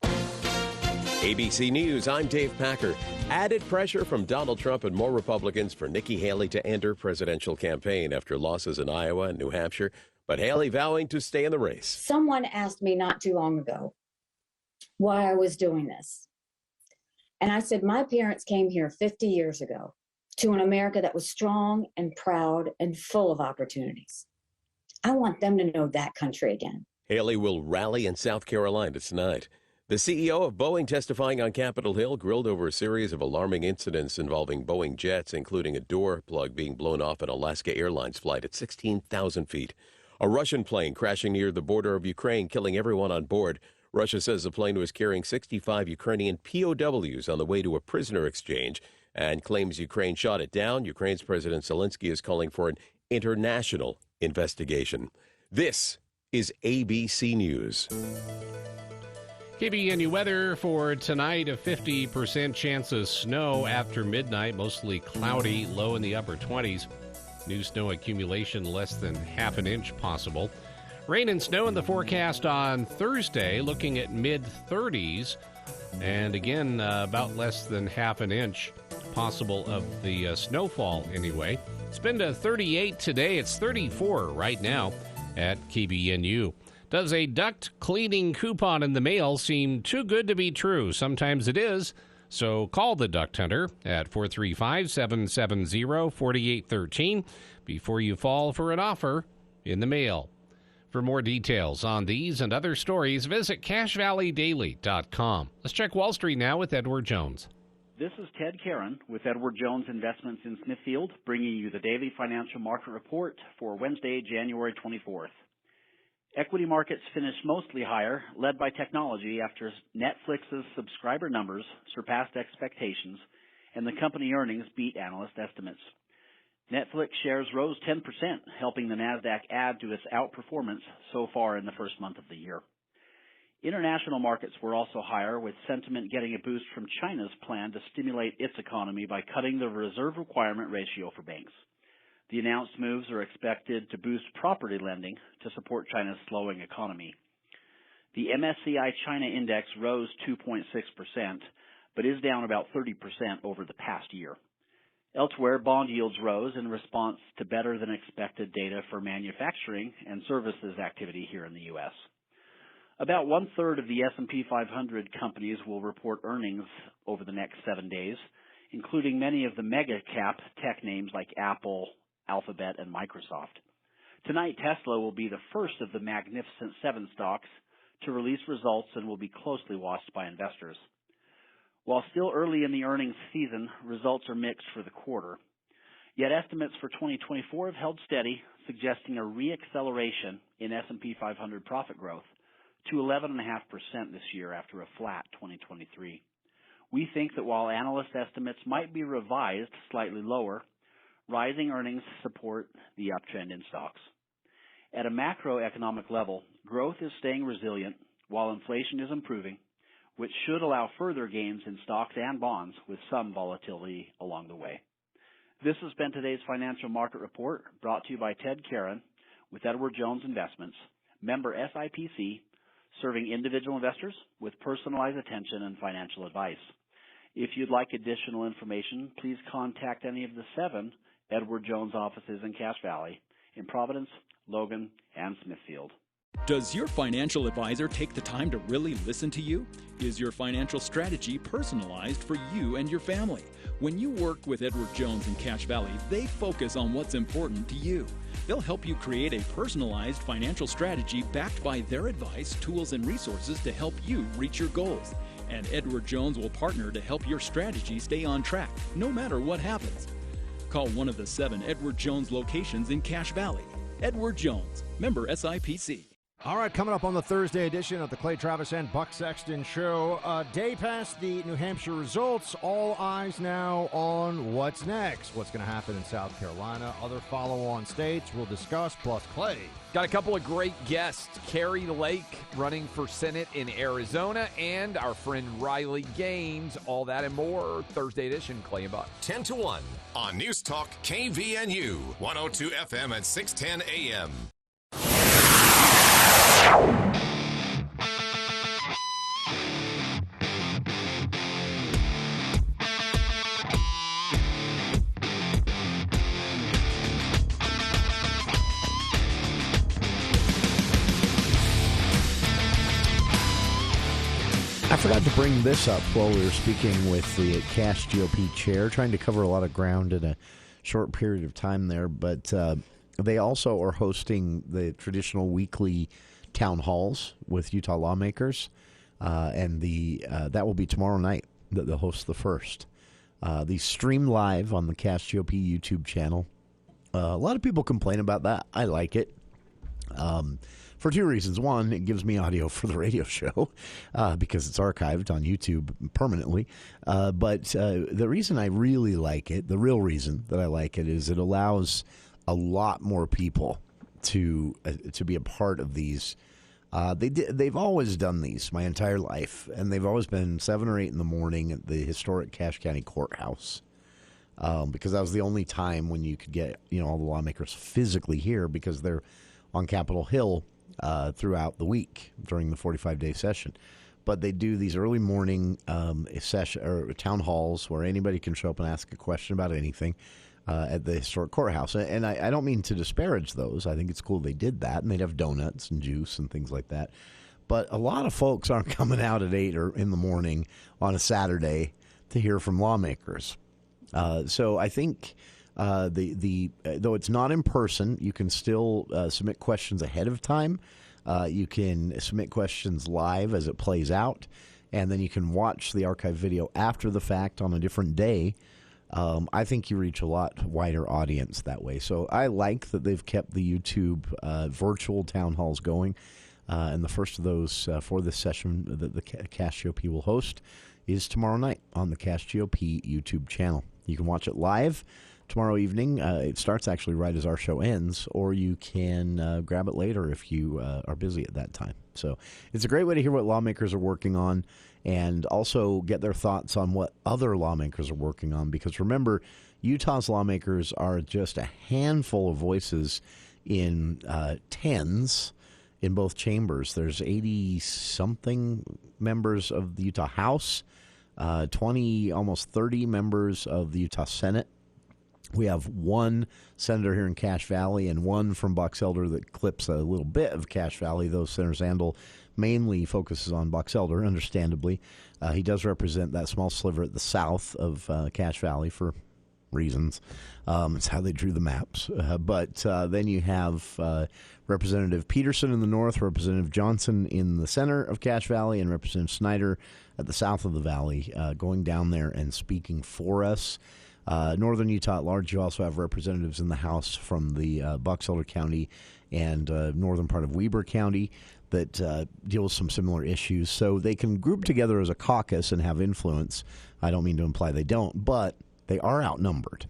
ABC News, I'm Dave Packer. Added pressure from Donald Trump and more Republicans for Nikki Haley to end her presidential campaign after losses in Iowa and New Hampshire, but Haley vowing to stay in the race. Someone asked me not too long ago why I was doing this. And I said, my parents came here 50 years ago to an America that was strong and proud and full of opportunities. I want them to know that country again. Haley will rally in South Carolina tonight. The CEO of Boeing testifying on Capitol Hill grilled over a series of alarming incidents involving Boeing jets, including a door plug being blown off an Alaska Airlines flight at 16,000 feet. A Russian plane crashing near the border of Ukraine, killing everyone on board. Russia says the plane was carrying 65 Ukrainian POWs on the way to a prisoner exchange and claims Ukraine shot it down. Ukraine's President Zelensky is calling for an international investigation. This is ABC News. KBNU weather for tonight, a 50% chance of snow after midnight, mostly cloudy, low in the upper 20s. New snow accumulation less than half an inch possible. Rain and snow in the forecast on Thursday, looking at mid-30s. And again, about less than half an inch possible of the snowfall anyway. It's been to 38 today. It's 34 right now at KBNU. Does a duct cleaning coupon in the mail seem too good to be true? Sometimes it is. So call the Duct Hunter at 435-770-4813 before you fall for an offer in the mail. For more details on these and other stories, visit CashValleyDaily.com. Let's check Wall Street now with Edward Jones. This is Ted Karen with Edward Jones Investments in Smithfield, bringing you the daily financial market report for Wednesday, January 24th. Equity markets finished mostly higher, led by technology after Netflix's subscriber numbers surpassed expectations and the company earnings beat analyst estimates. Netflix shares rose 10%, helping the Nasdaq add to its outperformance so far in the first month of the year. International markets were also higher, with sentiment getting a boost from China's plan to stimulate its economy by cutting the reserve requirement ratio for banks. The announced moves are expected to boost property lending to support China's slowing economy. The MSCI China Index rose 2.6%, but is down about 30% over the past year. Elsewhere, bond yields rose in response to better-than-expected data for manufacturing and services activity here in the U.S. About one-third of the S&P 500 companies will report earnings over the next 7 days, including many of the mega-cap tech names like Apple, Alphabet, and Microsoft. Tonight, Tesla will be the first of the Magnificent Seven stocks to release results and will be closely watched by investors. While still early in the earnings season, results are mixed for the quarter. Yet estimates for 2024 have held steady, suggesting a re-acceleration in S&P 500 profit growth to 11.5% this year after a flat 2023. We think that while analyst estimates might be revised slightly lower, rising earnings support the uptrend in stocks. At a macroeconomic level, growth is staying resilient while inflation is improving, which should allow further gains in stocks and bonds with some volatility along the way. This has been today's Financial Market Report, brought to you by Ted Karen with Edward Jones Investments, member SIPC, serving individual investors with personalized attention and financial advice. If you'd like additional information, please contact any of the 7 Edward Jones offices in Cache Valley, in Providence, Logan, and Smithfield. Does your financial advisor take the time to really listen to you? Is your financial strategy personalized for you and your family? When you work with Edward Jones in Cache Valley, they focus on what's important to you. They'll help you create a personalized financial strategy backed by their advice, tools, and resources to help you reach your goals. And Edward Jones will partner to help your strategy stay on track, no matter what happens. Call one of the 7 Edward Jones locations in Cache Valley. Edward Jones, member SIPC. All right, coming up on the Thursday edition of the Clay Travis and Buck Sexton Show. A day past the New Hampshire results, all eyes now on what's next. What's going to happen in South Carolina, other follow-on states we'll discuss, plus Clay. Got a couple of great guests. Carrie Lake running for Senate in Arizona, and our friend Riley Gaines. All that and more. Thursday edition, Clay and Buck. 10 to 1 on News Talk KVNU, 102 FM at 610 AM. I forgot to bring this up while we were speaking with the Cache GOP chair, trying to cover a lot of ground in a short period of time there, but they also are hosting the traditional weekly town halls with Utah lawmakers, and that will be tomorrow night that they'll host the first. These stream live on the Cache GOP YouTube channel. A lot of people complain about that. I like it. For 2 reasons. One, it gives me audio for the radio show because it's archived on YouTube permanently. But the reason I really like it, the real reason that I like it, is it allows a lot more people to be a part of these. They've always done these my entire life, and they've always been 7 or 8 in the morning at the historic Cache County Courthouse. Because that was the only time when you could get all the lawmakers physically here, because they're on Capitol Hill throughout the week during the 45-day session. But they do these early morning session or town halls where anybody can show up and ask a question about anything at the historic courthouse. And I don't mean to disparage those. I think it's cool they did that, and they'd have donuts and juice and things like that. But a lot of folks aren't coming out at 8 or in the morning on a Saturday to hear from lawmakers. So I think though it's not in person, you can still submit questions ahead of time. You can submit questions live as it plays out, and then you can watch the archive video after the fact on a different day. I think you reach a lot wider audience that way. So I like that they've kept the YouTube virtual town halls going. And the first of those for this session that the Cache GOP will host is tomorrow night on the Cache GOP YouTube channel. You can watch it live tomorrow evening. It starts actually right as our show ends, or you can grab it later if you are busy at that time. So it's a great way to hear what lawmakers are working on and also get their thoughts on what other lawmakers are working on. Because remember, Utah's lawmakers are just a handful of voices in tens in both chambers. There's 80-something members of the Utah House, 20, almost 30 members of the Utah Senate. We have one senator here in Cache Valley and one from Box Elder that clips a little bit of Cache Valley, though Senator Sandel mainly focuses on Box Elder, understandably. He does represent that small sliver at the south of Cache Valley for reasons. It's how they drew the maps. But then you have Representative Peterson in the north, Representative Johnson in the center of Cache Valley, and Representative Snyder at the south of the valley going down there and speaking for us. Northern Utah at large, you also have representatives in the House from the Box Elder County and northern part of Weber County that deal with some similar issues. So they can group together as a caucus and have influence. I don't mean to imply they don't, but they are outnumbered.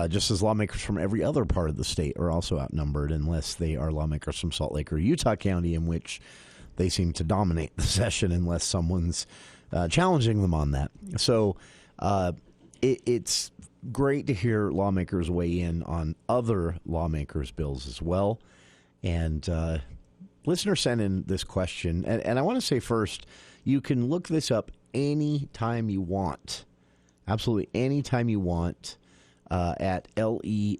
Just as lawmakers from every other part of the state are also outnumbered, unless they are lawmakers from Salt Lake or Utah County, in which they seem to dominate the session unless someone's challenging them on that. So it's great to hear lawmakers weigh in on other lawmakers' bills as well. And listener sent in this question, and I want to say first, you can look this up anytime you want. Absolutely anytime you want at le.utah.gov.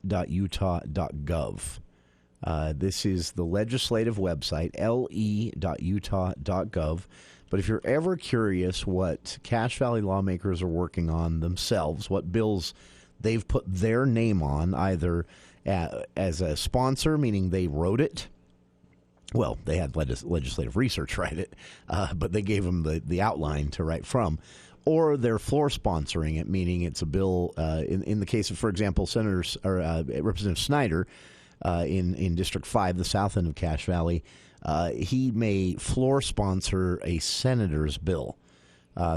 This is the legislative website, le.utah.gov. But if you're ever curious what Cache Valley lawmakers are working on themselves, what bills they've put their name on, either as a sponsor, meaning they wrote it. Well, they had legislative research write it, but they gave them the outline to write from. Or they're floor sponsoring it, meaning it's a bill. In the case of, for example, Representative Snyder in District 5, the south end of Cache Valley, he may floor sponsor a senator's bill.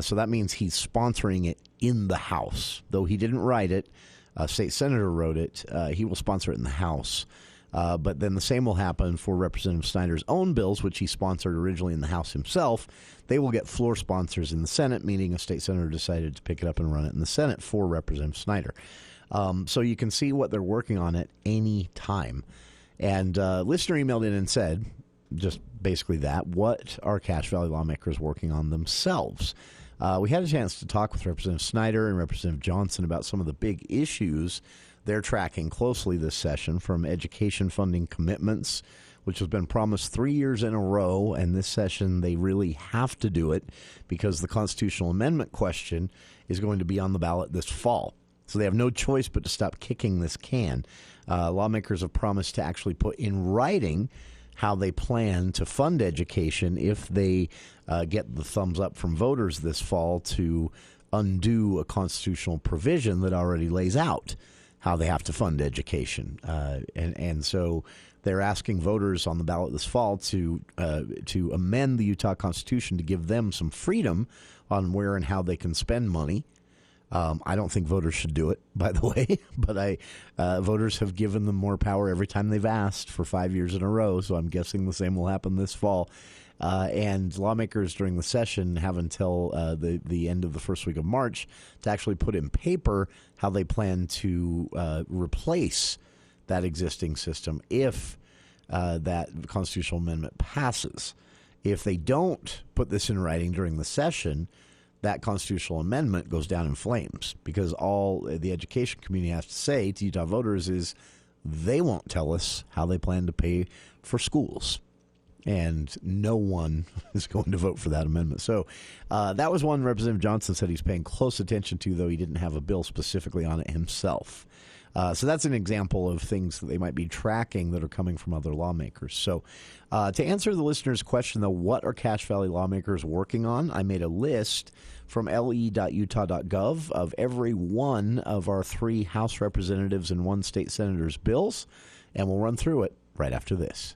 So that means he's sponsoring it in the House. Though he didn't write it, a state senator wrote it, he will sponsor it in the House. But then the same will happen for Representative Snyder's own bills, which he sponsored originally in the House himself. They will get floor sponsors in the Senate, meaning a state senator decided to pick it up and run it in the Senate for Representative Snyder. So you can see what they're working on at any time. And listener emailed in and said, just basically that, what are Cache Valley lawmakers working on themselves? We had a chance to talk with Representative Snyder and Representative Johnson about some of the big issues they're tracking closely this session, from education funding commitments, which has been promised 3 years in a row, and this session they really have to do it because the constitutional amendment question is going to be on the ballot this fall. So they have no choice but to stop kicking this can. Lawmakers have promised to actually put in writing how they plan to fund education if they get the thumbs up from voters this fall to undo a constitutional provision that already lays out how they have to fund education. And so they're asking voters on the ballot this fall to amend the Utah Constitution to give them some freedom on where and how they can spend money. I don't think voters should do it, by the way, but voters have given them more power every time they've asked for 5 years in a row, so I'm guessing the same will happen this fall. And lawmakers during the session have until the end of the first week of March to actually put in paper how they plan to replace that existing system if that constitutional amendment passes. If they don't put this in writing during the session, that constitutional amendment goes down in flames, because all the education community has to say to Utah voters is they won't tell us how they plan to pay for schools. And no one is going to vote for that amendment. So that was one Representative Johnson said he's paying close attention to, though he didn't have a bill specifically on it himself. So that's an example of things that they might be tracking that are coming from other lawmakers. So to answer the listener's question, though, what are Cache Valley lawmakers working on? I made a list from le.utah.gov of every one of our 3 House representatives and 1 state senator's bills, and we'll run through it right after this.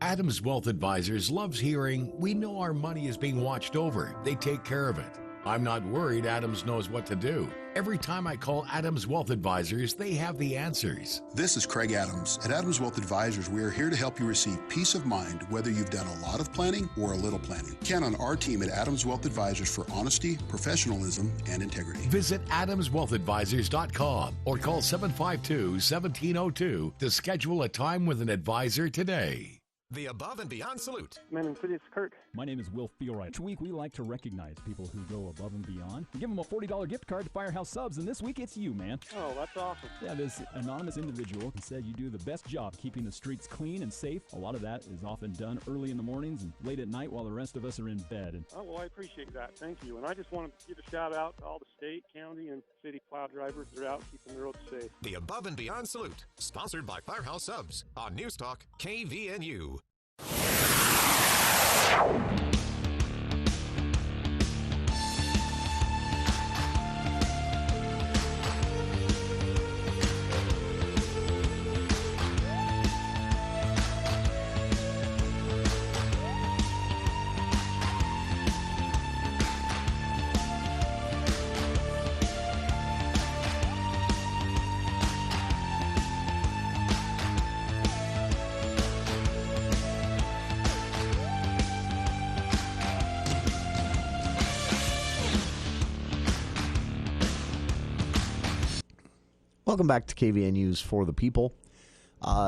Adams Wealth Advisors loves hearing, "We know our money is being watched over. They take care of it. I'm not worried. Adams knows what to do." Every time I call Adams Wealth Advisors, they have the answers. This is Craig Adams. At Adams Wealth Advisors, we are here to help you receive peace of mind, whether you've done a lot of planning or a little planning. Count on our team at Adams Wealth Advisors for honesty, professionalism, and integrity. Visit AdamsWealthAdvisors.com or call 752-1702 to schedule a time with an advisor today. The Above and Beyond Salute. Man in City, it's Kurt. My name is Will Feelright. Each week we like to recognize people who go above and beyond and give them a $40 gift card to Firehouse Subs, and this week it's you, man. Oh, that's awesome. Yeah, this anonymous individual said you do the best job keeping the streets clean and safe. A lot of that is often done early in the mornings and late at night while the rest of us are in bed. And Oh, well, I appreciate that. Thank you. And I just want to give a shout out to all the state, county, and city plow drivers that are out keeping the roads safe. The Above and Beyond Salute, sponsored by Firehouse Subs on News Talk KVNU. Welcome back to KVNU's For the People.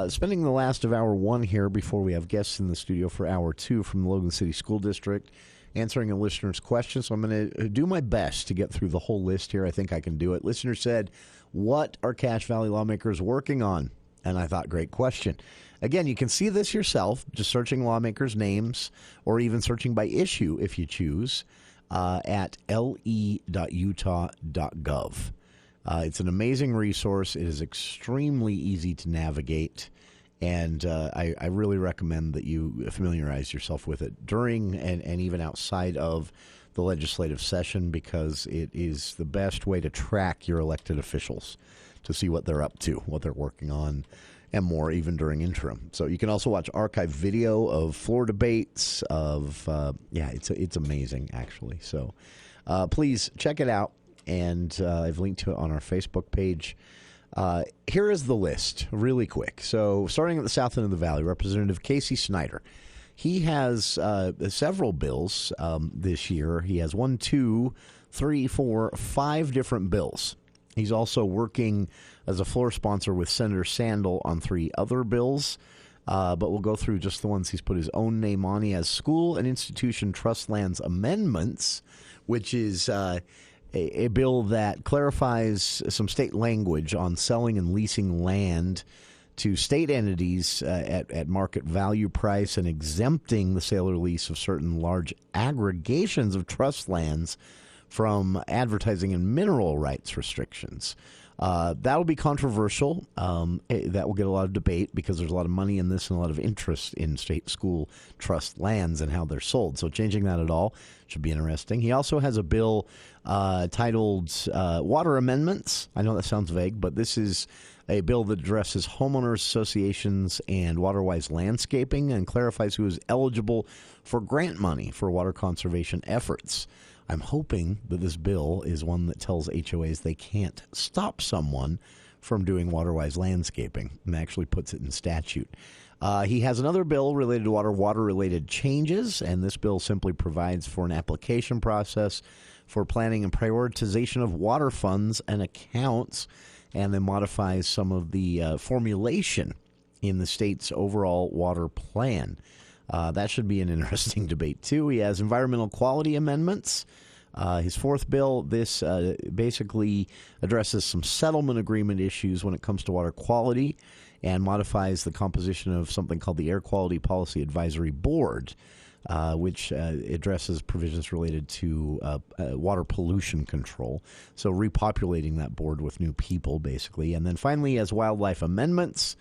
Spending the last of hour one here before we have guests in the studio for hour two from the Logan City School District, answering a listener's question. So I'm going to do my best to get through the whole list here. I think I can do it. Listener said, what are Cache Valley lawmakers working on? And I thought, great question. Again, you can see this yourself, just searching lawmakers' names or even searching by issue if you choose at le.utah.gov. It's an amazing resource. It is extremely easy to navigate, and I really recommend that you familiarize yourself with it during and even outside of the legislative session, because it is the best way to track your elected officials, to see what they're up to, what they're working on, and more, even during interim. So you can also watch archived video of floor debates of, it's amazing, actually. So please check it out. And I've linked to it on our Facebook page. Here is the list, really quick. So starting at the south end of the valley, Representative Casey Snyder. He has several bills this year. He has 5 different bills. He's also working as a floor sponsor with Senator Sandel on 3 other bills. But we'll go through just the ones he's put his own name on. He has School and Institution Trust Lands Amendments, which is a bill that clarifies some state language on selling and leasing land to state entities at market value price, and exempting the sale or lease of certain large aggregations of trust lands from advertising and mineral rights restrictions. That'll be controversial. That will get a lot of debate because there's a lot of money in this and a lot of interest in state school trust lands and how they're sold. So changing that at all should be interesting. He also has a bill titled Water Amendments. I know that sounds vague, but this is a bill that addresses homeowners associations and water-wise landscaping and clarifies who is eligible for grant money for water conservation efforts. I'm hoping that this bill is one that tells HOAs they can't stop someone from doing water-wise landscaping and actually puts it in statute. He has another bill related to water-related changes, and this bill simply provides for an application process for planning and prioritization of water funds and accounts, and then modifies some of the formulation in the state's overall water plan. That should be an interesting debate, too. He has environmental quality amendments. His 4th bill, this basically addresses some settlement agreement issues when it comes to water quality and modifies the composition of something called the Air Quality Policy Advisory Board, which addresses provisions related to water pollution control. So repopulating that board with new people, basically. And then finally, he has wildlife amendments.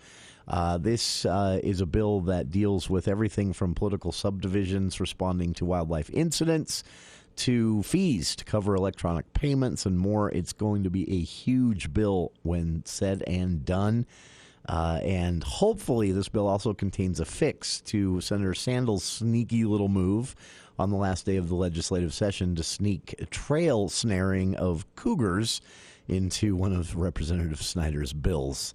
This is a bill that deals with everything from political subdivisions responding to wildlife incidents to fees to cover electronic payments and more. It's going to be a huge bill when said and done. And hopefully this bill also contains a fix to Senator Sandel's sneaky little move on the last day of the legislative session to sneak trail snaring of cougars into one of Representative Snyder's bills.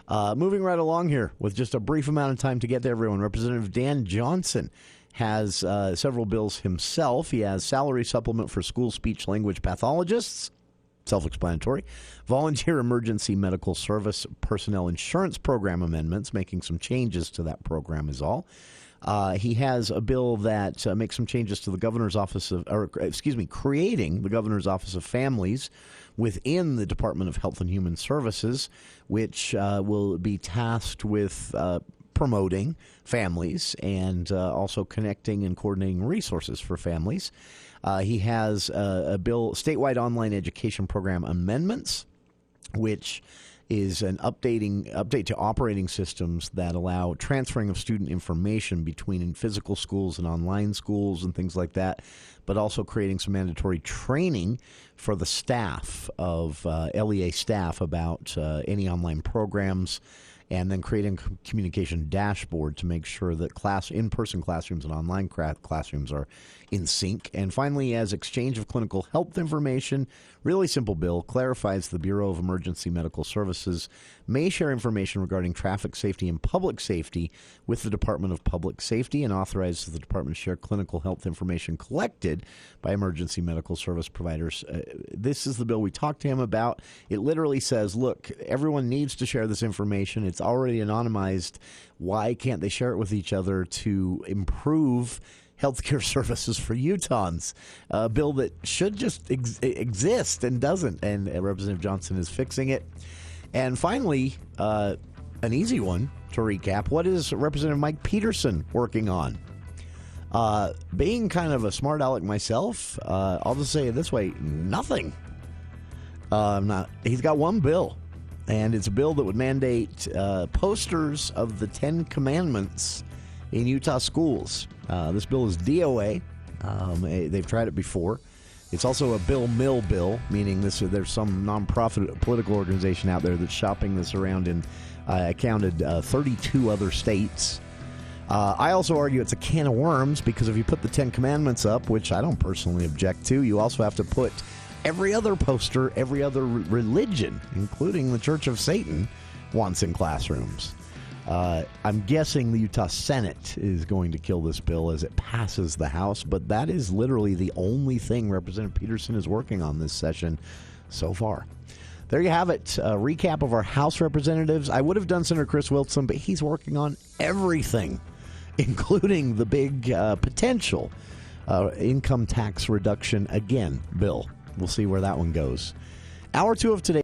Moving right along here with just a brief amount of time to get to everyone, Representative Dan Johnson has several bills himself. He has salary supplement for school speech language pathologists, self-explanatory, volunteer emergency medical service personnel insurance program amendments, making some changes to that program is all. He has a bill that makes some changes to the governor's office of, creating the governor's office of families within the Department of Health and Human Services, which will be tasked with promoting families and also connecting and coordinating resources for families. He has a bill, statewide online education program amendments, which is an update to operating systems that allow transferring of student information between physical schools and online schools and things like that, but also creating some mandatory training for the staff of LEA staff about any online programs, and then creating a communication dashboard to make sure that in-person classrooms and online classrooms are in sync. And finally, as exchange of clinical health information, really simple bill, clarifies the Bureau of Emergency Medical Services may share information regarding traffic safety and public safety with the Department of Public Safety, and authorizes the department to share clinical health information collected by emergency medical service providers. This is the bill we talked to him about. It literally says, look, everyone needs to share this information. It's already anonymized. Why can't they share it with each other to improve healthcare services for Utahns? A bill that should just exist and doesn't. And Representative Johnson is fixing it. And finally, an easy one to recap. What is Representative Mike Peterson working on? Being kind of a smart aleck myself, I'll just say it this way, nothing. He's got one bill, and it's a bill that would mandate posters of the 10 Commandments in Utah schools. This bill is DOA. They've tried it before. It's also a Bill Mill bill, meaning there's some nonprofit political organization out there that's shopping this around in, I counted 32 other states. I also argue it's a can of worms, because if you put the 10 Commandments up, which I don't personally object to, you also have to put every other poster, every other religion, including the Church of Satan, wants in classrooms. I'm guessing the Utah Senate is going to kill this bill as it passes the House, but that is literally the only thing Representative Peterson is working on this session so far. There you have it. A recap of our House representatives. I would have done Senator Chris Wilson, but he's working on everything, including the big potential income tax reduction again bill. We'll see where that one goes. Hour 2 of today.